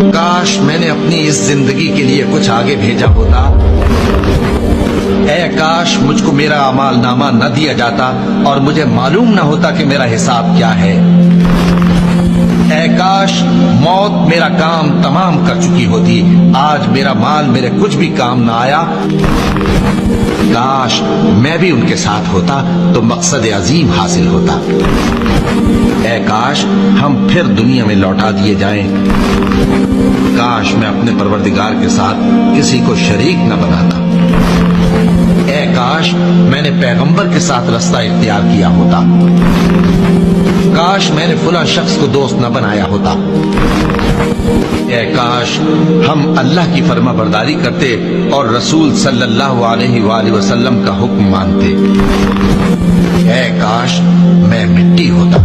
کاش میں نے اپنی اس زندگی کے لیے کچھ آگے بھیجا ہوتا. اے کاش مجھ کو میرا اعمال نامہ نہ دیا جاتا اور مجھے معلوم نہ ہوتا کہ میرا حساب کیا ہے. اے کاش موت میرا کام تمام کر چکی ہوتی. آج میرا مال میرے کچھ بھی کام نہ آیا. کاش میں بھی ان کے ساتھ ہوتا تو مقصد عظیم حاصل ہوتا. اے کاش ہم پھر دنیا میں لوٹا دیے جائیں. کاش میں اپنے پروردگار کے ساتھ کسی کو شریک نہ بناتا. اے کاش میں نے پیغمبر کے ساتھ رستہ اختیار کیا ہوتا. کاش میں نے فلاں شخص کو دوست نہ بنایا ہوتا. اے کاش ہم اللہ کی فرما برداری کرتے اور رسول صلی اللہ علیہ وآلہ وسلم کا حکم مانتے. اے کاش میں مٹی ہوتا.